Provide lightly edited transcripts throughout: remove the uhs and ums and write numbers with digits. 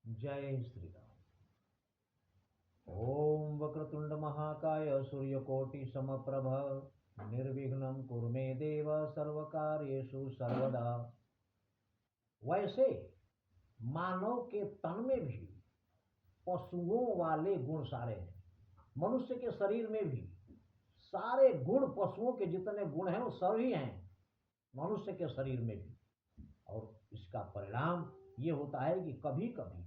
जय श्री राम। ओम वक्रतुंड महाकाय सूर्यकोटि समप्रभ निर्विघ्नं कुरु मे देव सर्वकार्येषु सर्वदा। वैसे मानव के तन में भी पशुओं वाले गुण सारे हैं। मनुष्य के शरीर में भी सारे गुण, पशुओं के जितने गुण हैं वो सभी हैं मनुष्य के शरीर में भी। और इसका परिणाम ये होता है कि कभी कभी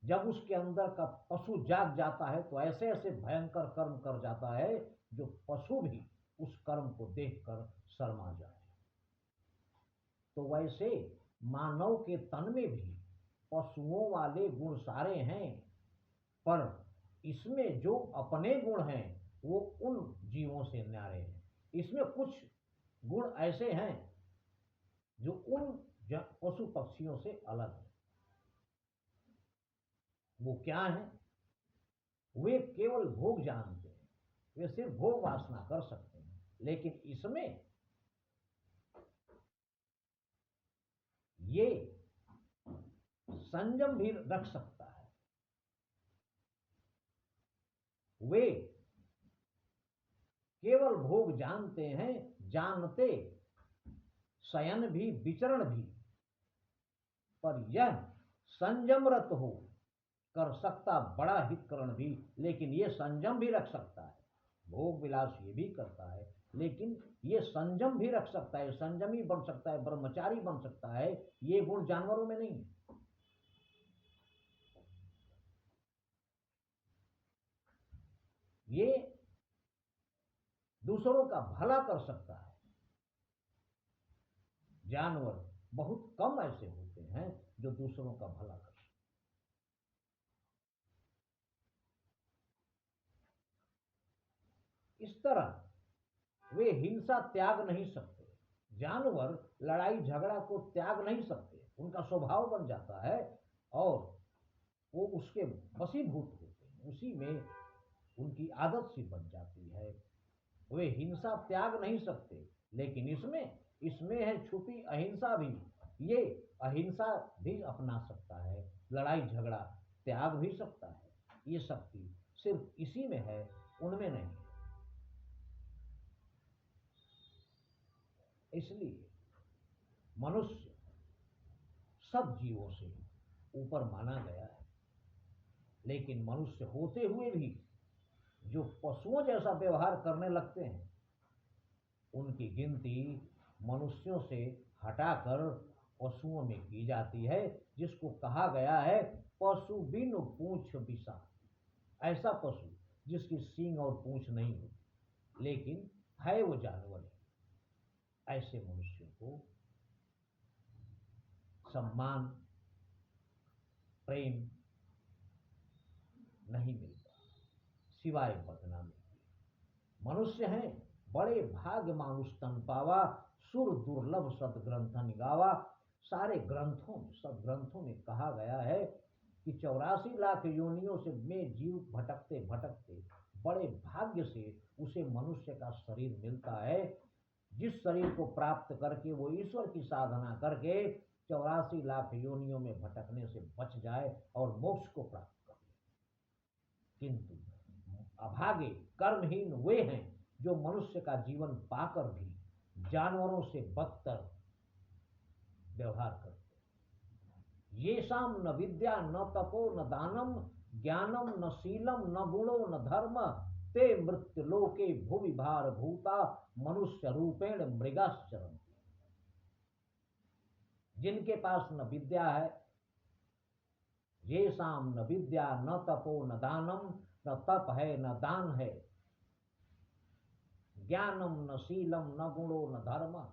जब उसके अंदर का पशु जाग जाता है तो ऐसे ऐसे भयंकर कर्म कर जाता है जो पशु भी उस कर्म को देखकर शर्मा जाए। तो वैसे मानव के तन में भी पशुओं वाले गुण सारे हैं, पर इसमें जो अपने गुण हैं वो उन जीवों से न्यारे हैं। इसमें कुछ गुण ऐसे हैं जो उन पशु पक्षियों से अलग है। वो क्या है? वे केवल भोग जानते हैं, वे सिर्फ भोग वासना कर सकते हैं, लेकिन इसमें ये संयम भी रख सकता है। वे केवल भोग जानते हैं, जानते शयन भी विचरण भी, पर यह संयमरत हो कर सकता बड़ा हितकरण भी, लेकिन ये संयम भी रख सकता है। भोग विलास ये भी करता है, लेकिन ये संयम भी रख सकता है, संयमी बन सकता है, ब्रह्मचारी बन सकता है। ये गुण जानवरों में नहीं है। ये दूसरों का भला कर सकता है। जानवर बहुत कम ऐसे होते हैं जो दूसरों का भला कर सकते हैं। इस तरह वे हिंसा त्याग नहीं सकते। जानवर लड़ाई झगड़ा को त्याग नहीं सकते, उनका स्वभाव बन जाता है और वो उसके वशीभूत होते हैं, उसी में उनकी आदत सी बन जाती है। वे हिंसा त्याग नहीं सकते, लेकिन इसमें इसमें है छुपी अहिंसा भी। ये अहिंसा भी अपना सकता है, लड़ाई झगड़ा त्याग भी सकता है। ये शक्ति सिर्फ इसी में है, उनमें नहीं है। इसलिए मनुष्य सब जीवों से ऊपर माना गया है, लेकिन मनुष्य होते हुए भी जो पशुओं जैसा व्यवहार करने लगते हैं उनकी गिनती मनुष्यों से हटाकर पशुओं में की जाती है, जिसको कहा गया है पशु बिन पूंछ बिसा। ऐसा पशु जिसकी सींग और पूंछ नहीं होती, लेकिन है वो जानवर है। ऐसे मनुष्यों को सम्मान प्रेम नहीं मिलता, सिवाय बदनामी के। मनुष्य हैं बड़े भाग्य मानुष तन पावा, सुर दुर्लभ सदग्रंथन गावा। सारे ग्रंथों में, सदग्रंथों में कहा गया है कि 84 लाख योनियों से में जीव भटकते भटकते बड़े भाग्य से उसे मनुष्य का शरीर मिलता है, जिस शरीर को प्राप्त करके वो ईश्वर की साधना करके 84 लाख योनियों में भटकने से बच जाए और मोक्ष को प्राप्त कर ले। किंतु अभागे कर्महीन वे हैं जो मनुष्य का जीवन पाकर भी जानवरों से बदतर व्यवहार करते हैं। ये शाम न विद्या न तपो न दानम ज्ञानम न शीलम न गुणो न धर्म ते मृत्यु लोके भुवि भार भूता मनुष्य रूपेण मृगाश्चरण। जिनके पास न विद्या है, ये शाम न विद्या न तपो न दानम, न तप है न दान है, ज्ञानम न शीलम न गुणो न धर्म,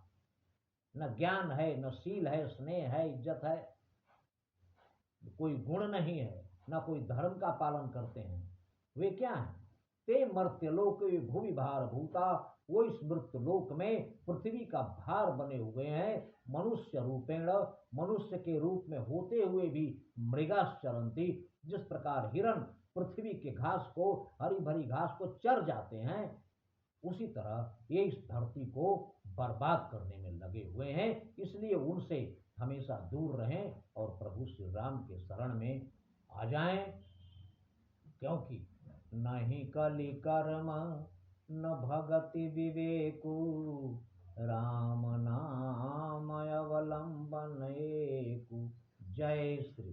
न ज्ञान है न शील है, स्नेह है, इज्जत है, कोई गुण नहीं है, न कोई धर्म का पालन करते हैं। वे क्या हैं? ते मर्त्यलोक भूमि भार भूता, वो इस मृत्युलोक में पृथ्वी का भार बने हुए हैं। मनुष्य रूपेण, मनुष्य के रूप में होते हुए भी मृगाश्चरन्ति, जिस प्रकार हिरण पृथ्वी के घास को, हरी भरी घास को चर जाते हैं, उसी तरह ये इस धरती को बर्बाद करने में लगे हुए हैं। इसलिए उनसे हमेशा दूर रहें और प्रभु श्री राम के शरण में आ जाएं, क्योंकि नहीं कलि कर्म न भगति विवेकु, राम नाम अवलंबन एकु। जय श्री